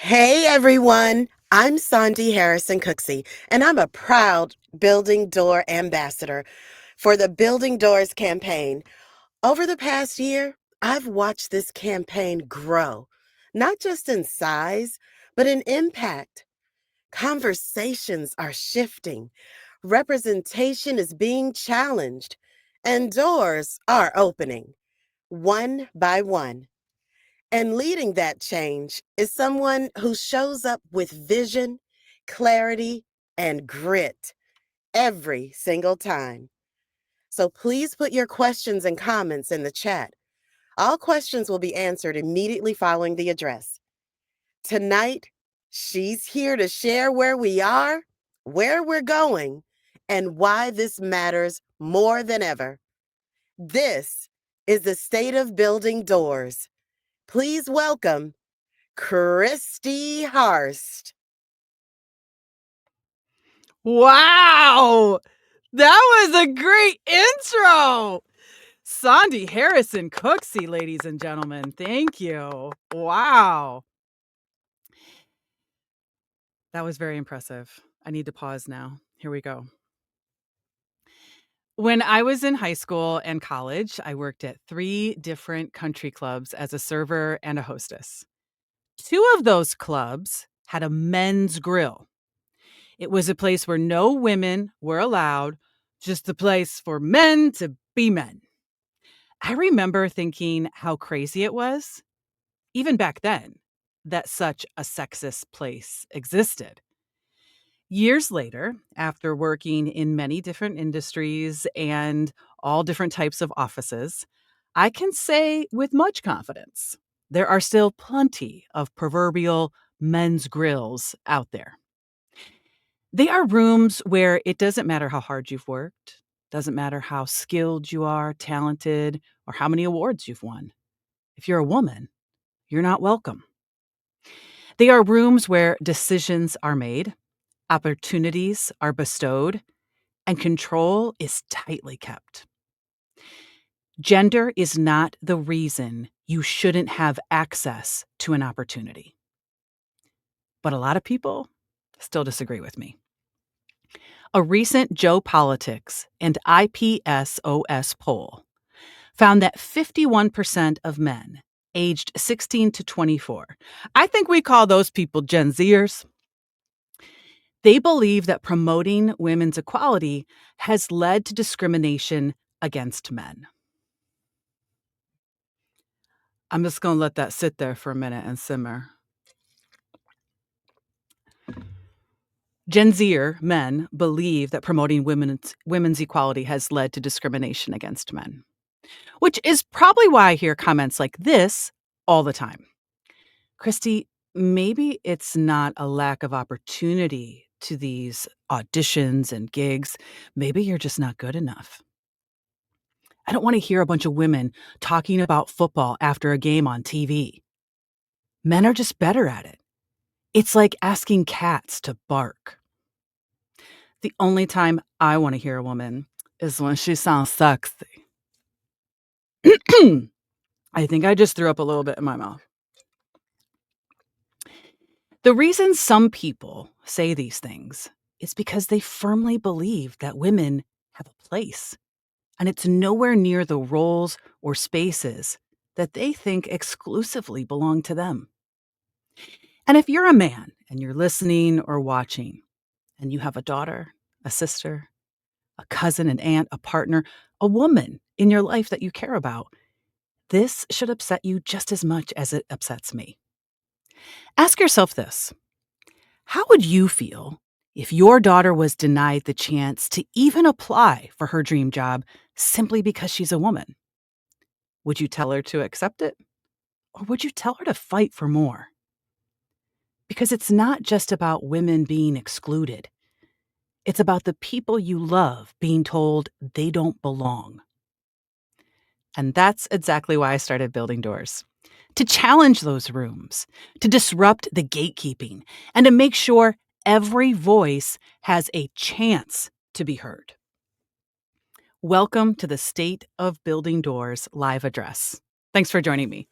Hey everyone, I'm Sandy Harrison Cooksey, and I'm a proud Building Door ambassador for the Building Doors campaign. Over the past year, I've watched this campaign grow, not just in size, but in impact. Conversations are shifting, representation is being challenged, and doors are opening, one by one. And leading that change is someone who shows up with vision, clarity, and grit every single time. So please put your questions and comments in the chat. All questions will be answered immediately following the address. Tonight, she's here to share where we are, where we're going, and why this matters more than ever. This is the State of Building Doors. Please welcome Christy Harst. Wow! That was a great intro! Sandy Harrison Cooksey, ladies and gentlemen. Thank you. Wow. That was very impressive. I need to pause now. Here we go. When I was in high school and college, I worked at 3 different country clubs as a server and a hostess. 2 of those clubs had a men's grill. It was a place where no women were allowed, just a place for men to be men. I remember thinking how crazy it was, even back then, that such a sexist place existed. Years later, after working in many different industries and all different types of offices, I can say with much confidence there are still plenty of proverbial men's grills out there. They are rooms where it doesn't matter how hard you've worked, doesn't matter how skilled you are, talented, or how many awards you've won. If you're a woman, you're not welcome. They are rooms where decisions are made, opportunities are bestowed, and control is tightly kept. Gender is not the reason you shouldn't have access to an opportunity. But a lot of people still disagree with me. A recent Joe Politics and IPSOS poll found that 51% of men aged 16 to 24, I think we call those people Gen Zers, they believe that promoting women's equality has led to discrimination against men. I'm just going to let that sit there for a minute and simmer. Gen Zer men believe that promoting women's equality has led to discrimination against men, which is probably why I hear comments like this all the time. Christy, maybe it's not a lack of opportunity to these auditions and gigs. Maybe you're just not good enough. I don't want to hear a bunch of women talking about football after a game on TV. Men are just better at it. It's like asking cats to bark. The only time I want to hear a woman is when she sounds sexy. I think I just threw up a little bit in my mouth. The reason some people say these things is because they firmly believe that women have a place, and it's nowhere near the roles or spaces that they think exclusively belong to them. And if you're a man and you're listening or watching, and you have a daughter, a sister, a cousin, an aunt, a partner, a woman in your life that you care about, this should upset you just as much as it upsets me. Ask yourself this: how would you feel if your daughter was denied the chance to even apply for her dream job simply because she's a woman? Would you tell her to accept it? Or would you tell her to fight for more? Because it's not just about women being excluded. It's about the people you love being told they don't belong. And that's exactly why I started Building Doors. To challenge those rooms, to disrupt the gatekeeping, and to make sure every voice has a chance to be heard. Welcome to the State of Building Doors live address. Thanks for joining me.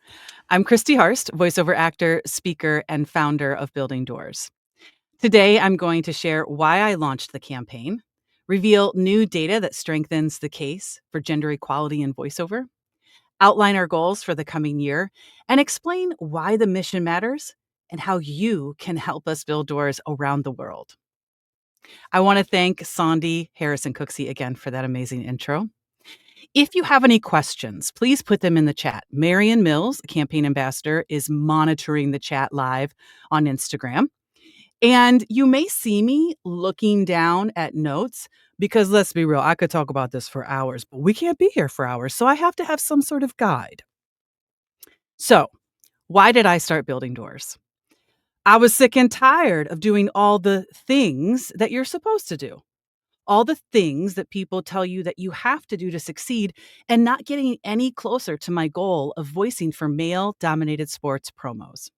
I'm Christy Harst, voiceover actor, speaker, and founder of Building Doors. Today, I'm going to share why I launched the campaign, reveal new data that strengthens the case for gender equality in voiceover, outline our goals for the coming year, and explain why the mission matters and how you can help us build doors around the world. I want to thank Sandy Harrison Cooksey again for that amazing intro. If you have any questions, please put them in the chat. Marion Mills, campaign ambassador, is monitoring the chat live on Instagram. And you may see me looking down at notes because let's be real, I could talk about this for hours, but we can't be here for hours. So I have to have some sort of guide. So, why did I start Building Doors? I was sick and tired of doing all the things that you're supposed to do. All the things that people tell you that you have to do to succeed, and not getting any closer to my goal of voicing for male-dominated sports promos.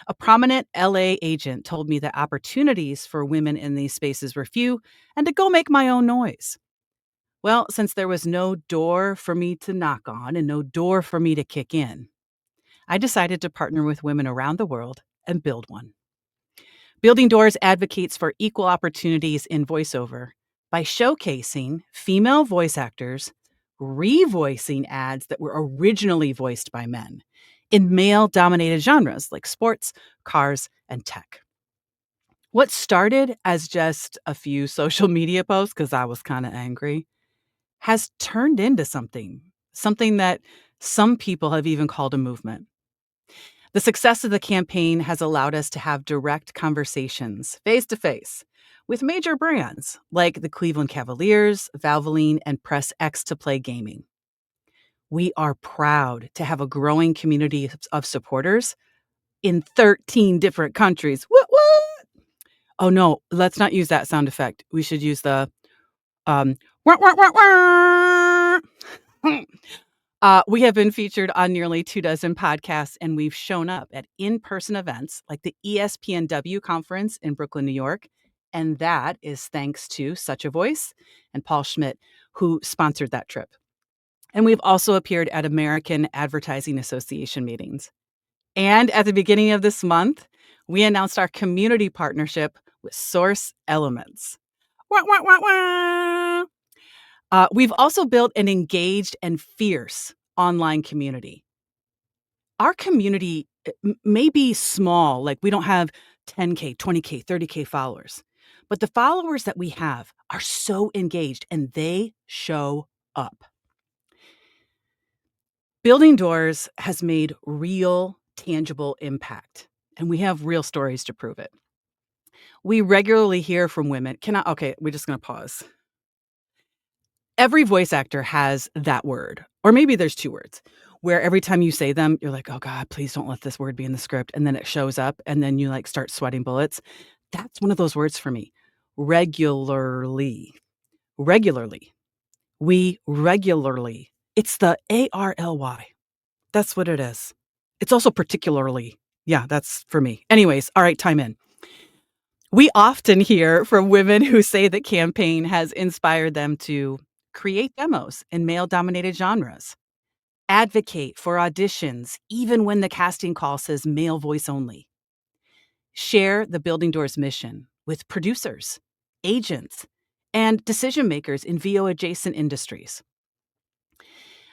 A prominent LA agent told me that opportunities for women in these spaces were few and to go make my own noise. Well, since there was no door for me to knock on and no door for me to kick in, I decided to partner with women around the world and build one. Building Doors advocates for equal opportunities in voiceover by showcasing female voice actors revoicing ads that were originally voiced by men in male-dominated genres like sports, cars, and tech. What started as just a few social media posts because I was kind of angry has turned into something that some people have even called a movement. The success of the campaign has allowed us to have direct conversations, face to face, with major brands like the Cleveland Cavaliers, Valvoline, and Press X to Play Gaming. We are proud to have a growing community of supporters in 13 different countries. What? Oh no, let's not use that sound effect. We should use the wah, wah, wah, wah. We have been featured on nearly 24 podcasts, and we've shown up at in-person events like the ESPNW conference in Brooklyn, New York. And that is thanks to Such a Voice and Paul Schmidt, who sponsored that trip. And we've also appeared at American Advertising Association meetings. And at the beginning of this month, we announced our community partnership with Source Elements. Wah, wah, wah, wah. We've also built an engaged and fierce online community. Our community may be small, like we don't have 10K, 20K, 30K followers, but the followers that we have are so engaged and they show up. Building Doors has made real, tangible impact, and we have real stories to prove it. We regularly hear from women. Okay, we're just going to pause. Every voice actor has that word, or maybe there's two words, where every time you say them, you're like, oh God, please don't let this word be in the script. And then it shows up and then you like start sweating bullets. That's one of those words for me. Regularly. Regularly. We regularly. It's the ARLY. That's what it is. It's also particularly. Yeah, that's for me. Anyways, all right, time in. We often hear from women who say the campaign has inspired them to create demos in male-dominated genres, advocate for auditions even when the casting call says male voice only, share the Building Doors mission with producers, agents, and decision makers in VO-adjacent industries.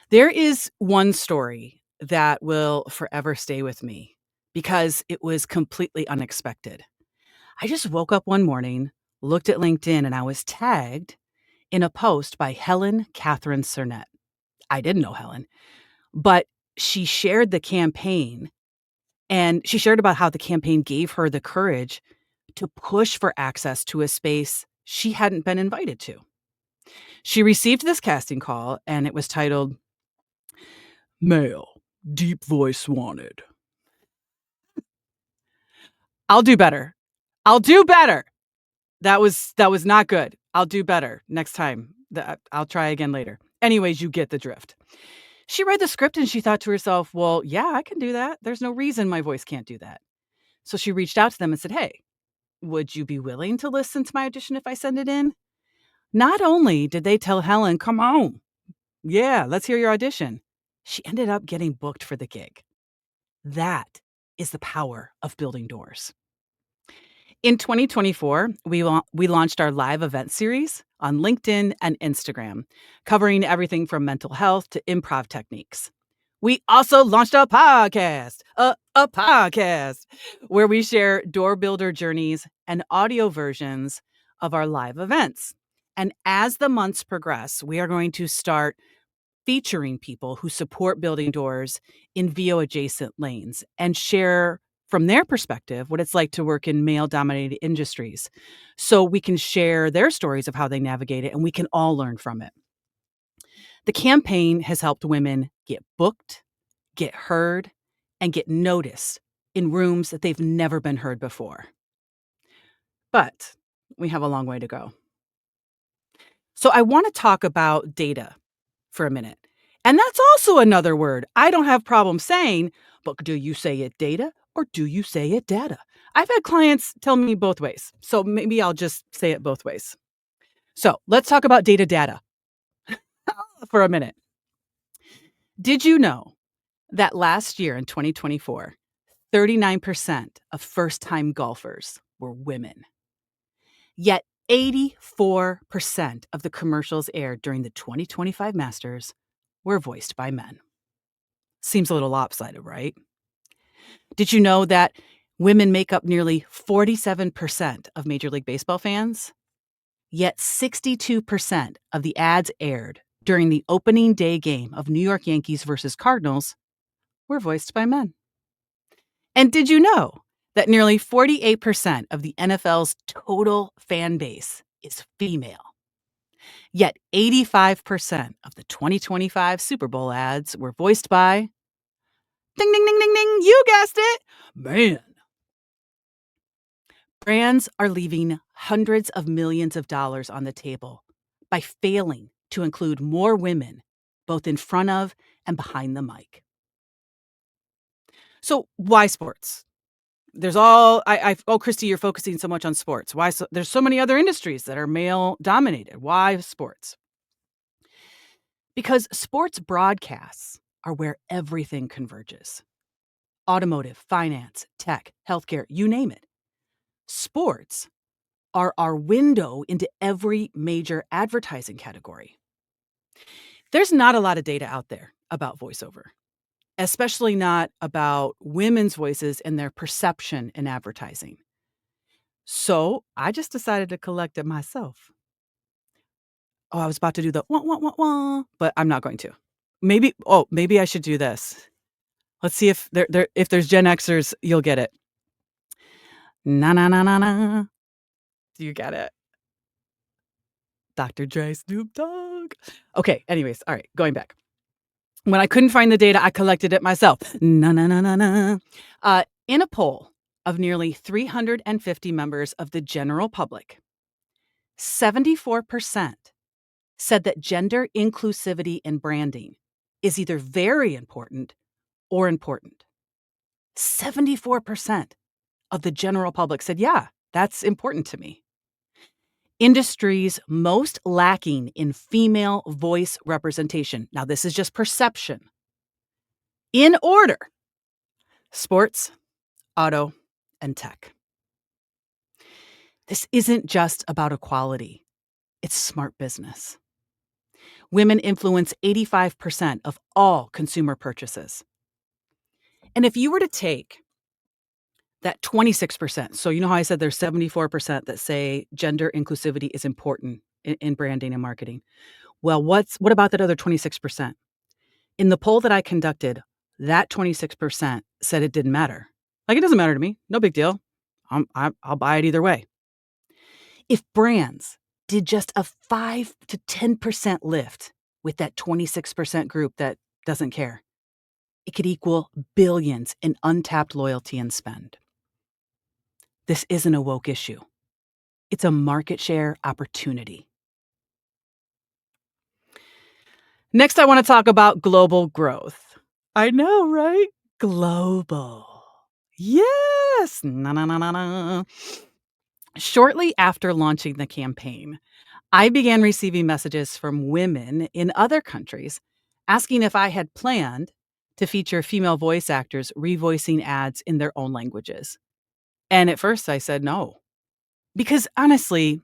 There is one story that will forever stay with me because it was completely unexpected. I just woke up one morning, looked at LinkedIn, and I was tagged in a post by Helen Catherine Cernett. I didn't know Helen, but she shared the campaign, and she shared about how the campaign gave her the courage to push for access to a space she hadn't been invited to. She received this casting call, and it was titled, Male, Deep Voice Wanted. I'll do better. I'll do better. That was not good. I'll do better next time. I'll try again later. Anyways, you get the drift. She read the script and she thought to herself, well, yeah, I can do that. There's no reason my voice can't do that. So she reached out to them and said, hey, would you be willing to listen to my audition if I send it in? Not only did they tell Helen, come on, yeah, let's hear your audition. she ended up getting booked for the gig. That is the power of building doors. In 2024, we launched our live event series on LinkedIn and Instagram, covering everything from mental health to improv techniques. We also launched a podcast where we share door builder journeys and audio versions of our live events. And as the months progress, we are going to start featuring people who support building doors in VO adjacent lanes and share from their perspective what it's like to work in male dominated industries. So we can share their stories of how they navigate it and we can all learn from it. The campaign has helped women get booked, get heard, and get noticed in rooms that they've never been heard before. But we have a long way to go. So I want to talk about data for a minute. And that's also another word I don't have problem saying, but do you say it data or do you say it data? I've had clients tell me both ways, so maybe I'll just say it both ways. So let's talk about data for a minute. Did you know that last year in 2024, 39% of first-time golfers were women? Yet 84% of the commercials aired during the 2025 Masters were voiced by men. Seems a little lopsided, right? Did you know that women make up nearly 47% of Major League Baseball fans? Yet 62% of the ads aired during the opening day game of New York Yankees versus Cardinals were voiced by men. And did you know that nearly 48% of the NFL's total fan base is female? Yet 85% of the 2025 Super Bowl ads were voiced by, ding, ding, ding, ding, ding, you guessed it, man. Brands are leaving hundreds of millions of dollars on the table by failing to include more women, both in front of and behind the mic. So why sports? There's all oh, Christy, you're focusing so much on sports. Why? There's so many other industries that are male dominated. Why sports? Because sports broadcasts are where everything converges. Automotive, finance, tech, healthcare, you name it. Sports are our window into every major advertising category. There's not a lot of data out there about voiceover, especially not about women's voices and their perception in advertising. So I just decided to collect it myself. Oh, I was about to do the wah, wah, wah, wah, but I'm not going to. Maybe I should do this. Let's see if if there's Gen Xers, you'll get it. Na na na na na. Do you get it? Dr. Dre, Snoop Dogg. Okay, anyways, all right, going back. When I couldn't find the data, I collected it myself. Na na na na na. In a poll of nearly 350 members of the general public, 74% said that gender inclusivity in branding is either very important or important. 74% of the general public said, yeah, that's important to me. Industries most lacking in female voice representation. Now, this is just perception. In order: sports, auto, and tech. This isn't just about equality. It's smart business. Women influence 85% of all consumer purchases. And if you were to take that 26%, so you know how I said there's 74% that say gender inclusivity is important in branding and marketing. Well, what about that other 26%? In the poll that I conducted, that 26% said it didn't matter. Like, it doesn't matter to me. No big deal. I'll buy it either way. If brands did just a 5 to 10% lift with that 26% group that doesn't care, it could equal billions in untapped loyalty and spend. This isn't a woke issue. It's a market share opportunity. Next, I want to talk about global growth. I know, right? Global. Yes. Na, na, na, na, na. Shortly after launching the campaign, I began receiving messages from women in other countries asking if I had planned to feature female voice actors revoicing ads in their own languages. And at first I said no. Because honestly,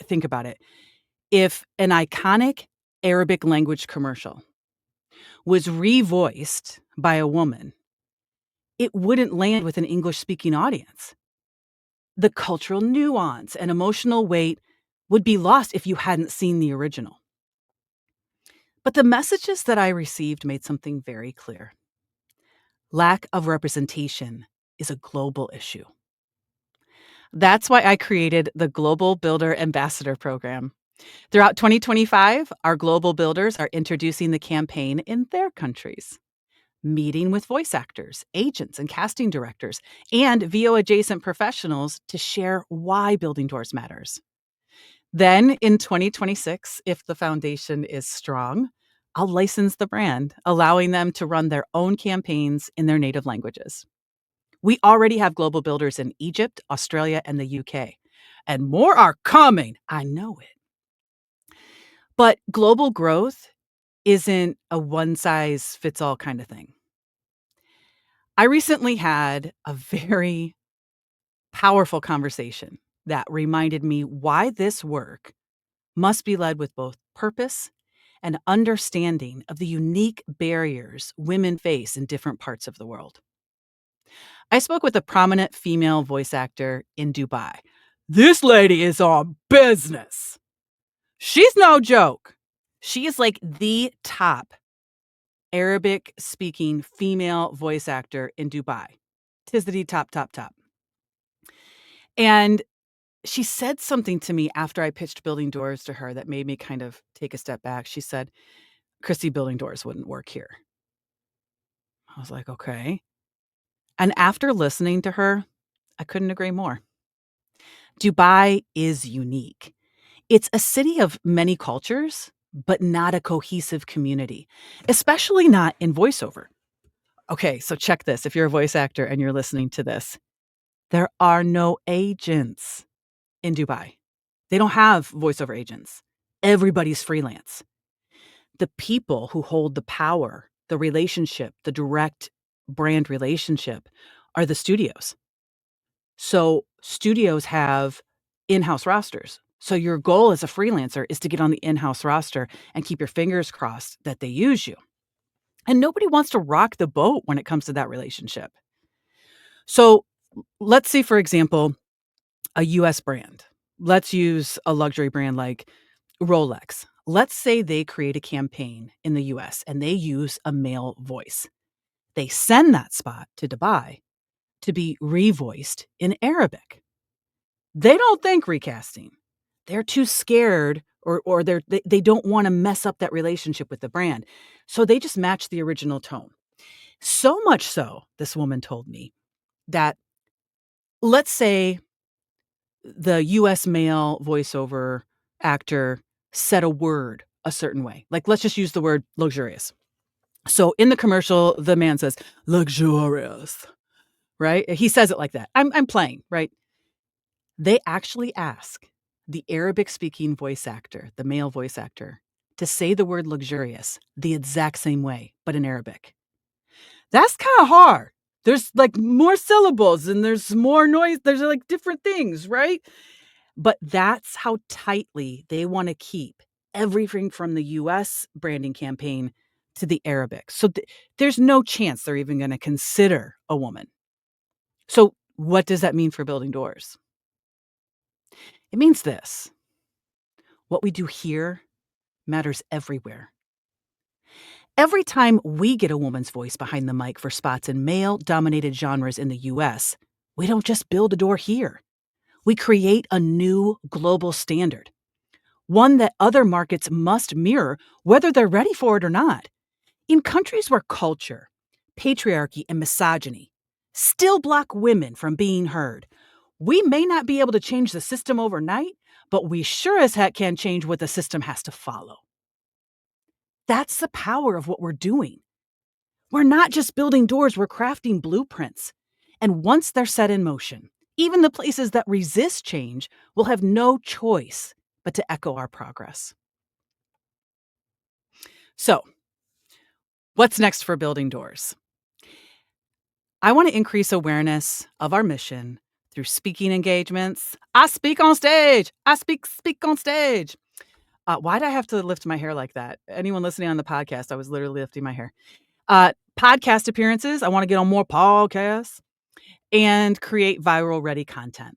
think about it. If an iconic Arabic language commercial was revoiced by a woman, it wouldn't land with an English speaking audience. The cultural nuance and emotional weight would be lost if you hadn't seen the original. But the messages that I received made something very clear. Lack of representation is a global issue. That's why I created the Global Builder Ambassador Program. Throughout 2025, our global builders are introducing the campaign in their countries, meeting with voice actors, agents, and casting directors, and VO adjacent professionals to share why Building Doors matters. Then in 2026, if the foundation is strong, I'll license the brand, allowing them to run their own campaigns in their native languages. We already have global builders in Egypt, Australia, and the UK, and more are coming. I know it. But global growth isn't a one-size-fits-all kind of thing. I recently had a very powerful conversation that reminded me why this work must be led with both purpose and understanding of the unique barriers women face in different parts of the world. I spoke with a prominent female voice actor in Dubai. This lady is on business. She's no joke. She is like the top Arabic speaking female voice actor in Dubai. Tis the top, top, top. And she said something to me after I pitched Building Doors to her that made me kind of take a step back. She said, Christy, Building Doors wouldn't work here. I was like, okay. And after listening to her, I couldn't agree more. Dubai is unique. It's a city of many cultures, but not a cohesive community, especially not in voiceover. Okay, so check this. If you're a voice actor and you're listening to this, there are no agents in Dubai. They don't have voiceover agents. Everybody's freelance. The people who hold the power, the relationship, the direct brand relationship are the studios. So studios have in-house rosters. So your goal as a freelancer is to get on the in-house roster and keep your fingers crossed that they use you. And nobody wants to rock the boat when it comes to that relationship. So let's say, for example, a US brand. Let's use a luxury brand like Rolex. Let's say they create a campaign in the US and they use a male voice. They send that spot to Dubai to be revoiced in Arabic. They don't think recasting. They're too scared or they don't want to mess up that relationship with the brand. So they just match the original tone. So much so, this woman told me, that let's say the US male voiceover actor said a word a certain way. Like, let's just use the word luxurious. So in the commercial, the man says, luxurious, right? He says it like that. I'm playing, right? They actually ask the Arabic speaking voice actor, the male voice actor, to say the word luxurious the exact same way, but in Arabic. That's kind of hard. There's like more syllables and there's more noise. There's like different things, right? But that's how tightly they want to keep everything from the US branding campaign to the Arabic. So there's no chance they're even going to consider a woman. So what does that mean for Building Doors? It means this. What we do here matters everywhere. Every time we get a woman's voice behind the mic for spots in male-dominated genres in the US, we don't just build a door here. We create a new global standard, one that other markets must mirror whether they're ready for it or not. In countries where culture, patriarchy, and misogyny still block women from being heard, we may not be able to change the system overnight, but we sure as heck can change what the system has to follow. That's the power of what we're doing. We're not just building doors, we're crafting blueprints. And once they're set in motion, even the places that resist change will have no choice but to echo our progress. So, What's next for Building Doors? I want to increase awareness of our mission through speaking engagements. I speak on stage. I speak on stage. Why'd I have to lift my hair like that? Anyone listening on the podcast, I was literally lifting my hair. Podcast appearances. I want to get on more podcasts and create viral ready content.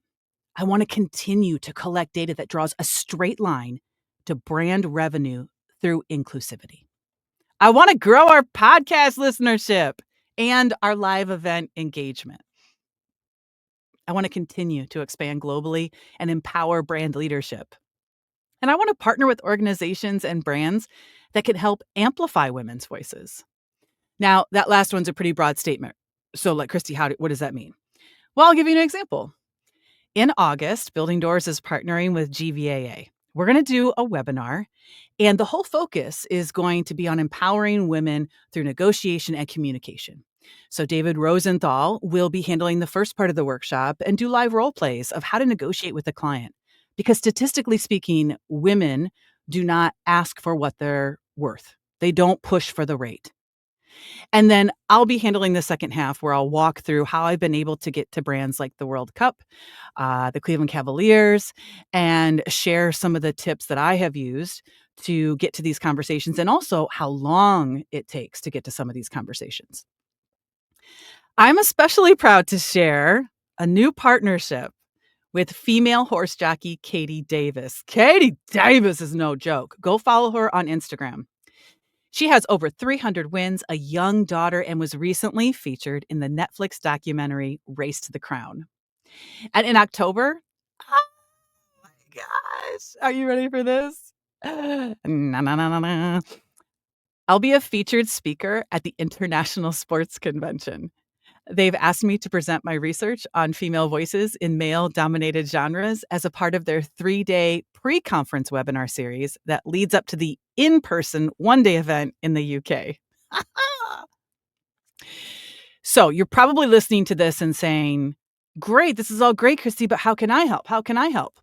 I want to continue to collect data that draws a straight line to brand revenue through inclusivity. I want to grow our podcast listenership and our live event engagement. I want to continue to expand globally and empower brand leadership. And I want to partner with organizations and brands that can help amplify women's voices. Now, that last one's a pretty broad statement. So, like, Christy, what does that mean? Well, I'll give you an example. In August, Building Doors is partnering with GVAA. We're going to do a webinar, and the whole focus is going to be on empowering women through negotiation and communication. So David Rosenthal will be handling the first part of the workshop and do live role plays of how to negotiate with a client. Because statistically speaking, women do not ask for what they're worth. They don't push for the rate. And then I'll be handling the second half where I'll walk through how I've been able to get to brands like the World Cup, the Cleveland Cavaliers, and share some of the tips that I have used to get to these conversations and also how long it takes to get to some of these conversations. I'm especially proud to share a new partnership with female horse jockey Katie Davis. Katie Davis is no joke. Go follow her on Instagram. She has over 300 wins, a young daughter, and was recently featured in the Netflix documentary Race to the Crown. And in October, oh my gosh, are you ready for this? Na, na, na, na, na. I'll be a featured speaker at the International Sports Convention. They've asked me to present my research on female voices in male-dominated genres as a part of their 3-day pre-conference webinar series that leads up to the in-person one-day event in the UK. So you're probably listening to this and saying, great, this is all great, Christy, but how can I help? How can I help?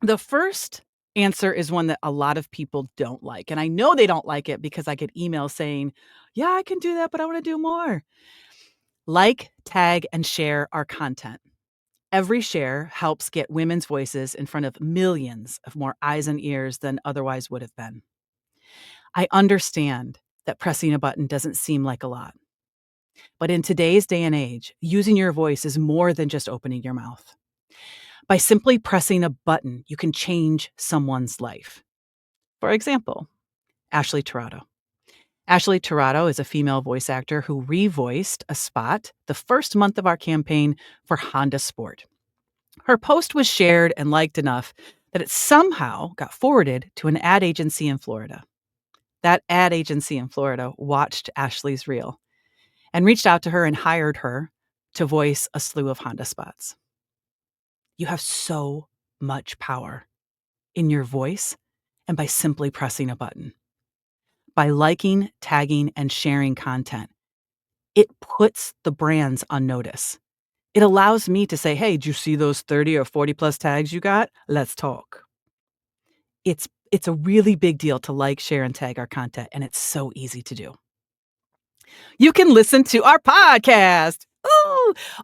The first answer is one that a lot of people don't like. And I know they don't like it because I get emails saying, yeah, I can do that, but I want to do more. Like, tag, and share our content. Every share helps get women's voices in front of millions of more eyes and ears than otherwise would have been. I understand that pressing a button doesn't seem like a lot. But in today's day and age, using your voice is more than just opening your mouth. By simply pressing a button, you can change someone's life. For example, Ashley Tirado. Ashley Tirado is a female voice actor who revoiced a spot the first month of our campaign for Honda Sport. Her post was shared and liked enough that it somehow got forwarded to an ad agency in Florida. That ad agency in Florida watched Ashley's reel and reached out to her and hired her to voice a slew of Honda spots. You have so much power in your voice and by simply pressing a button. By liking, tagging, and sharing content, it puts the brands on notice. It allows me to say, hey, did you see those 30 or 40 plus tags you got? Let's talk. It's a really big deal to like, share, and tag our content, and it's so easy to do. You can listen to our podcast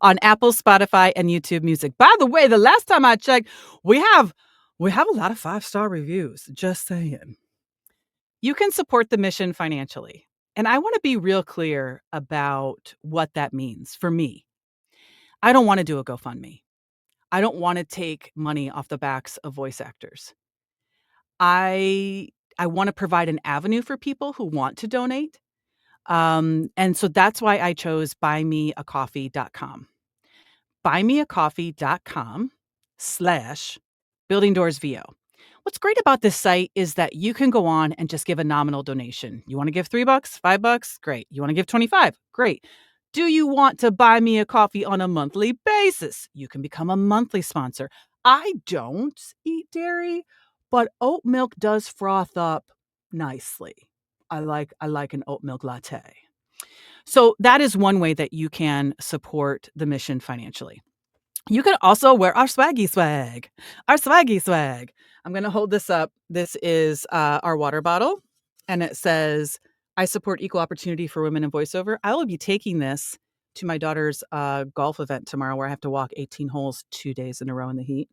on Apple, Spotify, and YouTube Music. By the way, the last time I checked, we have a lot of 5-star reviews, just saying. You can support the mission financially. And I want to be real clear about what that means for me. I don't want to do a GoFundMe. I don't want to take money off the backs of voice actors. I want to provide an avenue for people who want to donate. And so that's why I chose buymeacoffee.com. buymeacoffee.com/buildingdoorsvo. What's great about this site is that you can go on and just give a nominal donation. You want to give $3, $5? Great. You want to give 25? Great. Do you want to buy me a coffee on a monthly basis? You can become a monthly sponsor. I don't eat dairy, but oat milk does froth up nicely. I like an oat milk latte. So that is one way that you can support the mission financially. You can also wear our swaggy swag. Our swaggy swag. I'm going to hold this up. This is our water bottle, and it says, I support equal opportunity for women in voiceover. I will be taking this to my daughter's golf event tomorrow where I have to walk 18 holes 2 days in a row in the heat.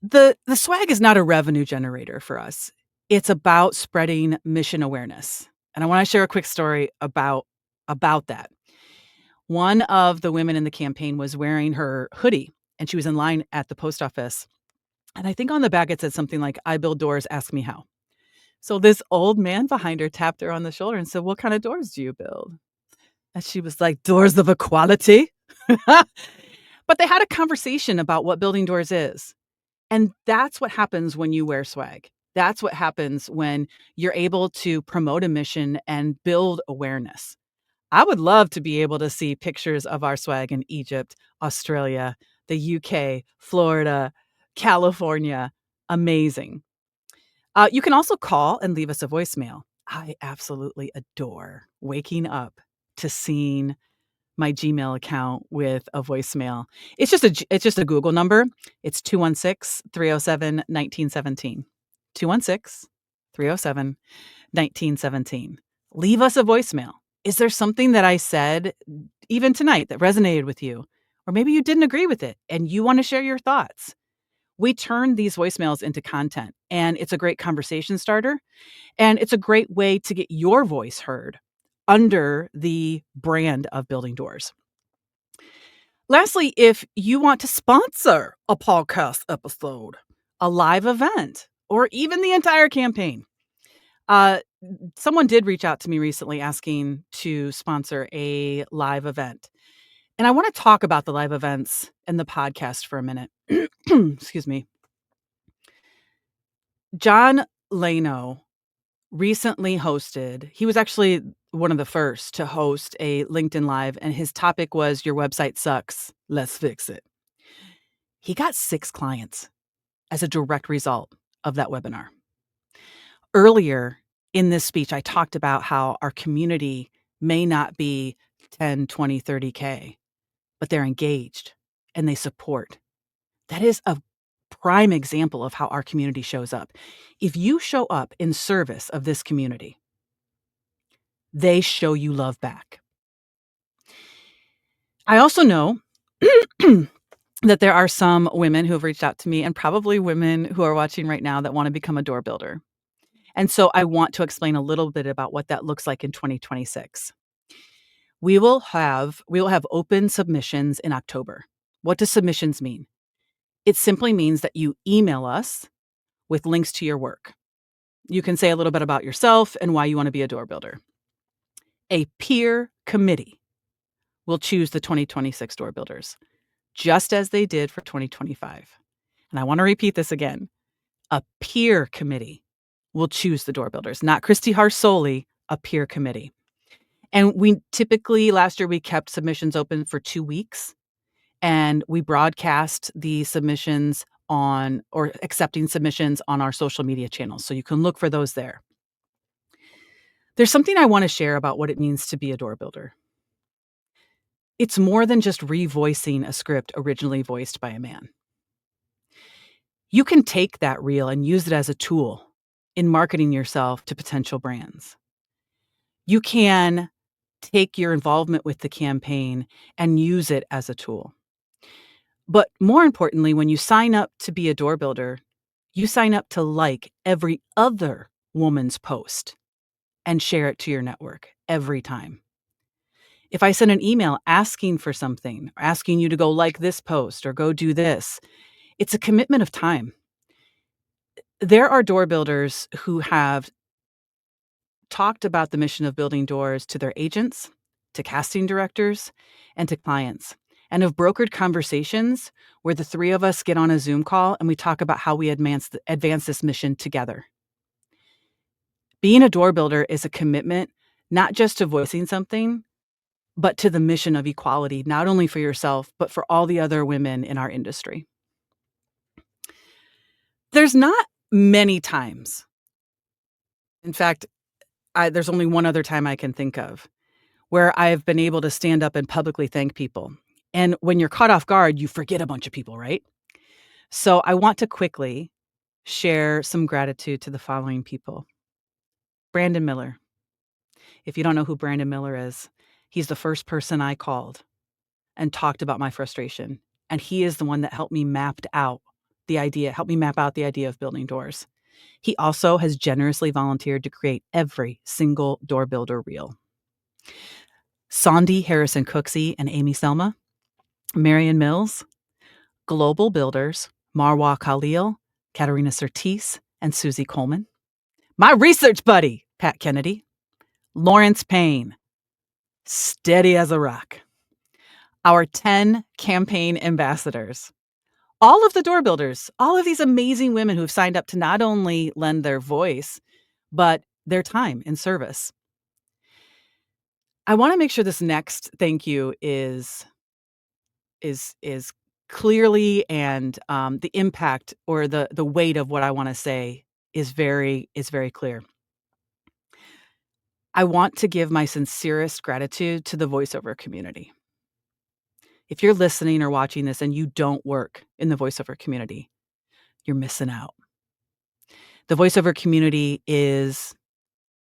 The swag is not a revenue generator for us. It's about spreading mission awareness. And I wanna share a quick story about that. One of the women in the campaign was wearing her hoodie, and she was in line at the post office. And I think on the back it said something like, "I build doors, ask me how." So this old man behind her tapped her on the shoulder and said, "What kind of doors do you build?" And she was like, "Doors of equality." But they had a conversation about what building doors is. And that's what happens when you wear swag. That's what happens when you're able to promote a mission and build awareness. I would love to be able to see pictures of our swag in Egypt, Australia, the UK, Florida, California. Amazing. You can also call and leave us a voicemail. I absolutely adore waking up to seeing my Gmail account with a voicemail. It's just a Google number. It's 216-307-1917. 216-307-1917. Leave us a voicemail. Is there something that I said even tonight that resonated with you? Or maybe you didn't agree with it and you want to share your thoughts. We turn these voicemails into content, and it's a great conversation starter, and it's a great way to get your voice heard under the brand of Building Doors. Lastly, if you want to sponsor a podcast episode, a live event, or even the entire campaign, uh, someone did reach out to me recently asking to sponsor a live event. And I want to talk about the live events in the podcast for a minute. Excuse me. John Leno recently hosted, he was actually one of the first to host a LinkedIn Live, and his topic was "Your website sucks. Let's fix it." He got 6 clients as a direct result of that webinar. Earlier in this speech, I talked about how our community may not be 10, 20, 30K, but they're engaged and they support. That is a prime example of how our community shows up. If you show up in service of this community, they show you love back. I also know that there are some women who have reached out to me, and probably women who are watching right now, that want to become a door builder. And so I want to explain a little bit about what that looks like in 2026. We will have open submissions in October. What does submissions mean? It simply means that you email us with links to your work. You can say a little bit about yourself and why you want to be a door builder. A peer committee will choose the 2026 door builders, just as they did for 2025. And I want to repeat this again. A peer committee will choose the door builders, not Christy Harsoli, a peer committee. And we typically, last year, we kept submissions open for 2 weeks, and we broadcast the submissions on, or accepting submissions on, our social media channels. So you can look for those there. There's something I want to share about what it means to be a door builder. It's more than just revoicing a script originally voiced by a man. You can take that reel and use it as a tool in marketing yourself to potential brands. You can take your involvement with the campaign and use it as a tool. But more importantly, when you sign up to be a door builder, you sign up to like every other woman's post and share it to your network every time. If I send an email asking for something, or asking you to go like this post or go do this, it's a commitment of time. There are door builders who have talked about the mission of building doors to their agents, to casting directors, and to clients, and have brokered conversations where the 3 of us get on a Zoom call and we talk about how we advance this mission together. Being a door builder is a commitment, not just to voicing something, but to the mission of equality, not only for yourself, but for all the other women in our industry. There's not many times, in fact, there's only one other time I can think of, where I've been able to stand up and publicly thank people. And when you're caught off guard, you forget a bunch of people, right? So I want to quickly share some gratitude to the following people. Brandon Miller. If you don't know who Brandon Miller is, he's the first person I called and talked about my frustration. And he is the one that helped me map out the idea of building doors. He also has generously volunteered to create every single door builder reel. Sandy Harrison Cooksey and Amy Selma, Marion Mills, Global Builders, Marwa Khalil, Katerina Surtees, and Susie Coleman. My research buddy, Pat Kennedy, Lawrence Payne, steady as a rock. Our 10 campaign ambassadors, all of the door builders, all of these amazing women who have signed up to not only lend their voice, but their time in service. I want to make sure this next thank you is clearly, and the impact or the weight of what I want to say is very clear. I want to give my sincerest gratitude to the voiceover community. If you're listening or watching this and you don't work in the voiceover community, you're missing out. The voiceover community is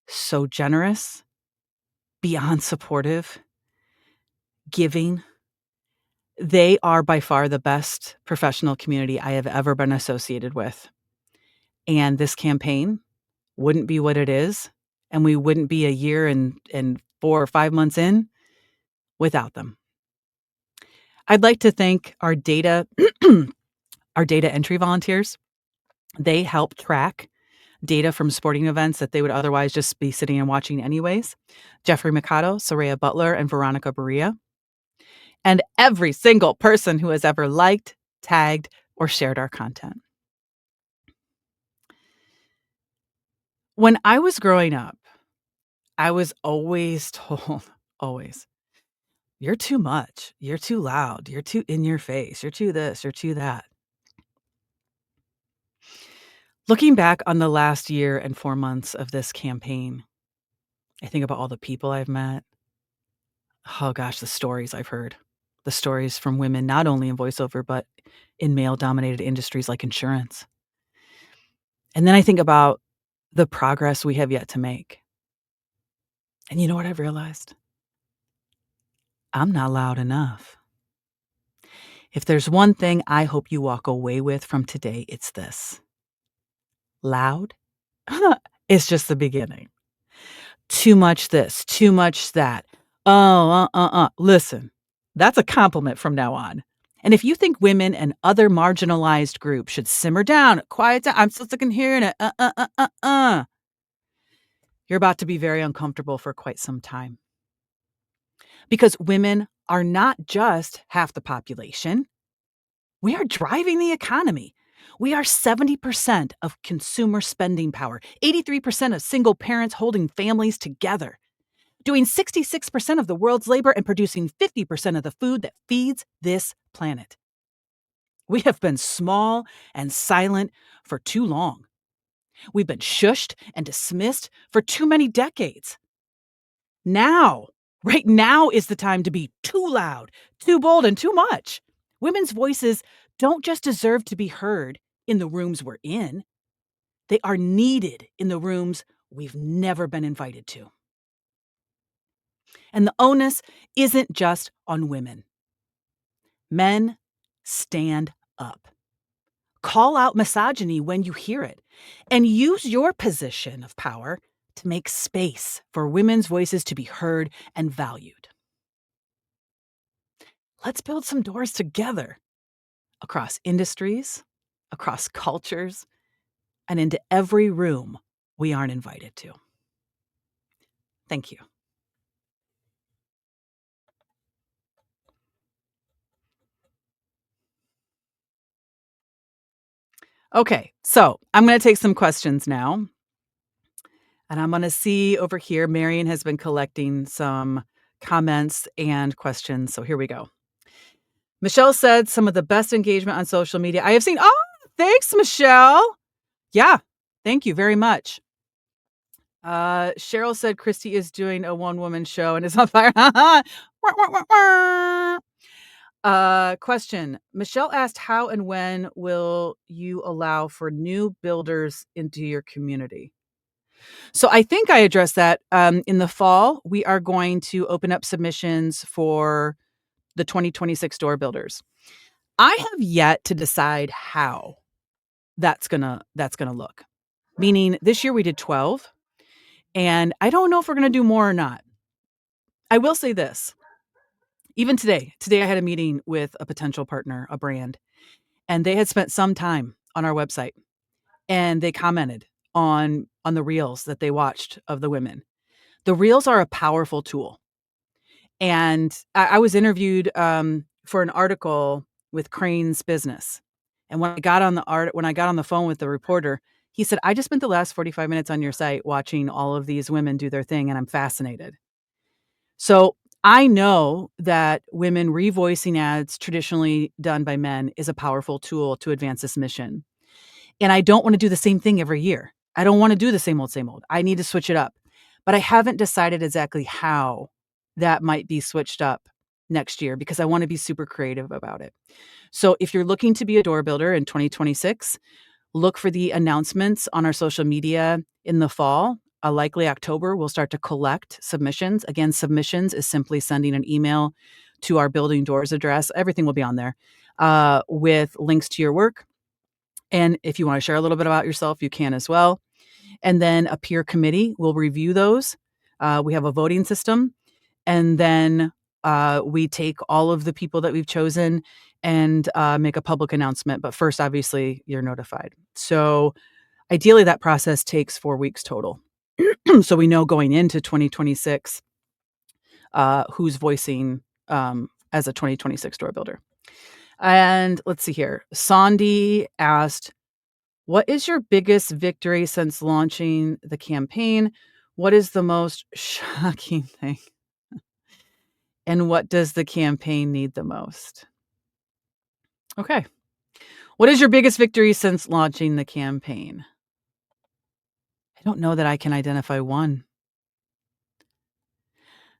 so generous, beyond supportive, giving. They are by far the best professional community I have ever been associated with. And this campaign wouldn't be what it is, and we wouldn't be a year and 4 or 5 months in without them. I'd like to thank our data entry volunteers. They help track data from sporting events that they would otherwise just be sitting and watching anyways. Jeffrey Mikado, Soraya Butler, and Veronica Berea. And every single person who has ever liked, tagged, or shared our content. When I was growing up, I was always told, always, you're too much, you're too loud, you're too in your face, you're too this, you're too that. Looking back on the last year and 4 months of this campaign, I think about all the people I've met. Oh gosh, the stories I've heard. The stories from women, not only in voiceover, but in male-dominated industries like insurance. And then I think about the progress we have yet to make. And you know what I've realized? I'm not loud enough. If there's one thing I hope you walk away with from today, it's this. Loud is just the beginning. Too much this, too much that. Listen, that's a compliment from now on. And if you think women and other marginalized groups should simmer down, quiet down, I'm so sick of hearing it, you're about to be very uncomfortable for quite some time. Because women are not just half the population. We are driving the economy. We are 70% of consumer spending power, 83% of single parents holding families together, doing 66% of the world's labor and producing 50% of the food that feeds this planet. We have been small and silent for too long. We've been shushed and dismissed for too many decades. Now, right now is the time to be too loud, too bold, and too much. Women's voices don't just deserve to be heard in the rooms we're in. They are needed in the rooms we've never been invited to. And the onus isn't just on women. Men, stand up. Call out misogyny when you hear it, and use your position of power to make space for women's voices to be heard and valued. Let's build some doors together across industries, across cultures, and into every room we aren't invited to. Thank you. Okay, so I'm going to take some questions now. And I'm going to see over here, Marion has been collecting some comments and questions. So here we go. Michelle said some of the best engagement on social media I have seen. Oh, thanks, Michelle. Yeah, thank you very much. Cheryl said Christy is doing a one-woman show and is on fire. Question. Michelle asked, how and when will you allow for new builders into your community? So I think I addressed that. In the fall, we are going to open up submissions for the 2026 Door Builders. I have yet to decide how that's gonna look. Meaning this year we did 12, and I don't know if we're gonna do more or not. I will say this, even today I had a meeting with a potential partner, a brand, and they had spent some time on our website, and they commented on the reels that they watched of the women. The reels are a powerful tool. And I was interviewed, for an article with Crane's Business, and when I got on the phone with the reporter, he said, "I just spent the last 45 minutes on your site watching all of these women do their thing, and I'm fascinated." So, I know that women revoicing ads traditionally done by men is a powerful tool to advance this mission, and I don't wanna do the same thing every year. I don't wanna do the same old, same old. I need to switch it up, but I haven't decided exactly how that might be switched up next year because I wanna be super creative about it. So if you're looking to be a door builder in 2026, look for the announcements on our social media in the fall. Likely October, we'll start to collect submissions. Again, submissions is simply sending an email to our Building Doors address. Everything will be on there, with links to your work. And if you wanna share a little bit about yourself, you can as well. And then a peer committee will review those. We have a voting system, and then, we take all of the people that we've chosen and, make a public announcement, but first, obviously, you're notified. So, ideally, that process takes 4 weeks total. So we know going into 2026, who's voicing, as a 2026 door builder. And let's see here. Sandy asked, "What is your biggest victory since launching the campaign? What is the most shocking thing? And what does the campaign need the most?" Okay. What is your biggest victory since launching the campaign? I don't know that I can identify one.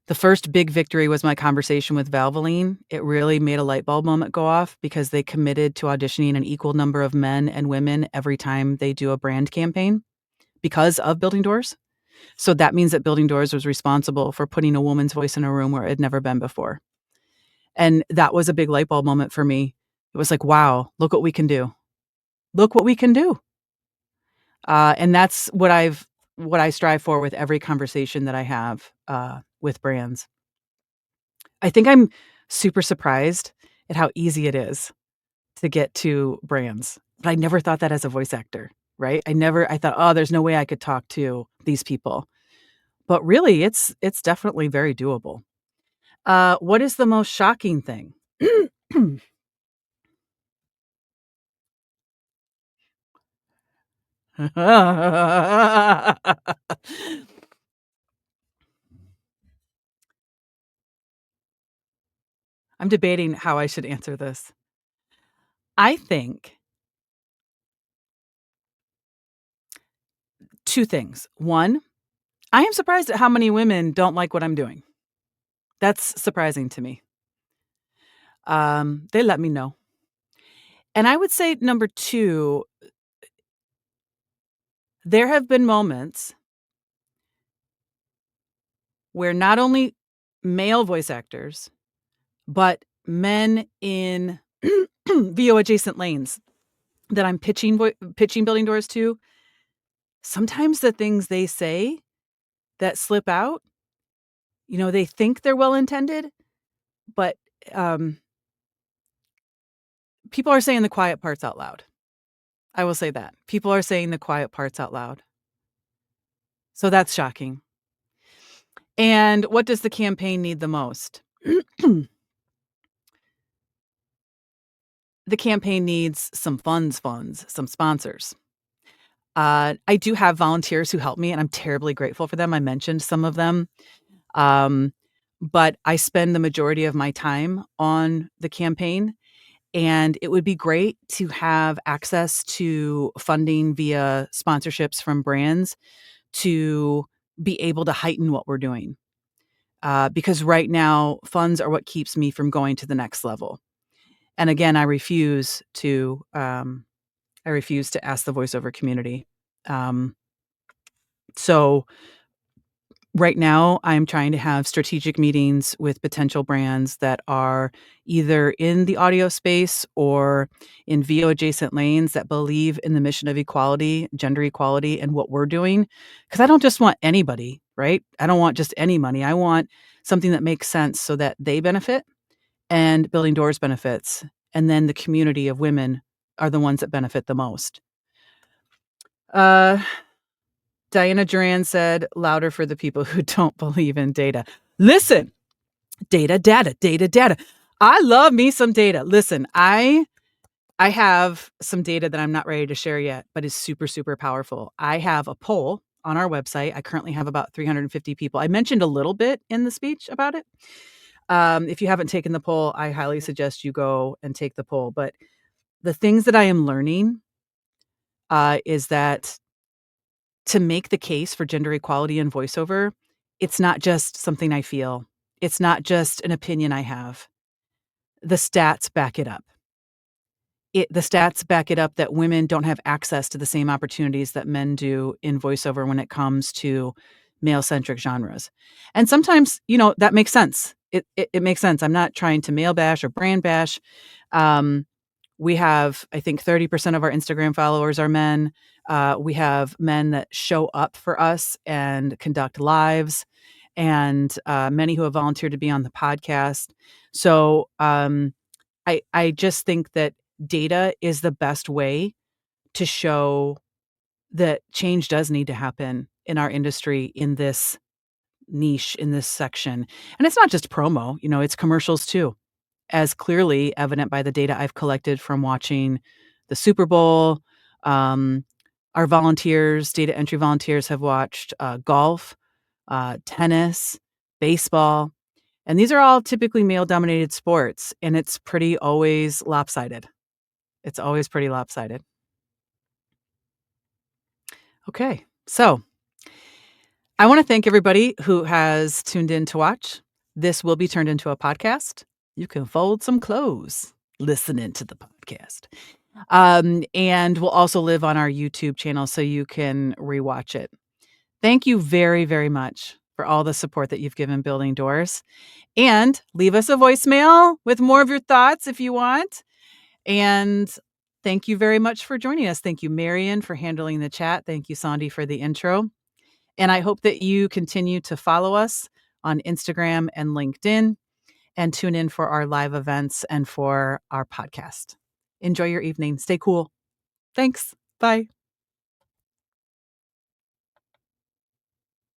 The first big victory was my conversation with Valvoline. It really made a light bulb moment go off because they committed to auditioning an equal number of men and women every time they do a brand campaign because of Building Doors. So that means that Building Doors was responsible for putting a woman's voice in a room where it had never been before. And that was a big light bulb moment for me. It was like, wow, look what we can do. Look what we can do. And that's what I strive for with every conversation that I have, with brands. I think I'm super surprised at how easy it is to get to brands, but I never thought that as a voice actor, right? I thought, "Oh, there's no way I could talk to these people." But really, it's definitely very doable. What is the most shocking thing? I'm debating how I should answer this. I think 2 things. 1, I am surprised at how many women don't like what I'm doing. That's surprising to me. They let me know. And I would say number 2, there have been moments where not only male voice actors, but men in VO adjacent lanes that I'm pitching Building Doors to, sometimes the things they say that slip out, they think they're well intended, but, um, people are saying the quiet parts out loud. I will say that. People are saying the quiet parts out loud. So that's shocking. And what does the campaign need the most? The campaign needs some funds, some sponsors. I do have volunteers who help me, and I'm terribly grateful for them. I mentioned some of them. Um, but I spend the majority of my time on the campaign, and it would be great to have access to funding via sponsorships from brands to be able to heighten what we're doing. Because right now, funds are what keeps me from going to the next level. And again, I refuse to ask the voiceover community, um, So right now, I'm trying to have strategic meetings with potential brands that are either in the audio space or in VO adjacent lanes that believe in the mission of equality, gender equality, and what we're doing. Because I don't just want anybody, right? I don't want just any money. I want something that makes sense so that they benefit and Building Doors benefits. And then the community of women are the ones that benefit the most. Uh, Diana Duran said, louder for the people who don't believe in data. Listen, data. I love me some data. Listen, I have some data that I'm not ready to share yet, but is super, super powerful. I have a poll on our website. I currently have about 350 people. I mentioned a little bit in the speech about it. If you haven't taken the poll, I highly suggest you go and take the poll. But the things that I am learning is that to make the case for gender equality in voiceover, it's not just something I feel. It's not just an opinion I have. The stats back it up. The stats back it up that women don't have access to the same opportunities that men do in voiceover when it comes to male-centric genres. And sometimes, that makes sense. It makes sense. I'm not trying to male bash or brand bash. We have, I think 30% of our Instagram followers are men. We have men that show up for us and conduct lives, and many who have volunteered to be on the podcast. So I just think that data is the best way to show that change does need to happen in our industry, in this niche, in this section. And it's not just promo, it's commercials too, as clearly evident by the data I've collected from watching the Super Bowl. Our volunteers, data entry volunteers, have watched golf, tennis, baseball, and these are all typically male-dominated sports, and it's pretty always lopsided. It's always pretty lopsided. Okay, so I want to thank everybody who has tuned in to watch. This will be turned into a podcast. You can fold some clothes listening to the podcast. And we'll also live on our YouTube channel so you can rewatch it. Thank you very, very much for all the support that you've given Building Doors. And leave us a voicemail with more of your thoughts if you want. And thank you very much for joining us. Thank you, Marian, for handling the chat. Thank you, Sandy, for the intro. And I hope that you continue to follow us on Instagram and LinkedIn and tune in for our live events and for our podcast. Enjoy your evening. Stay cool. Thanks. Bye.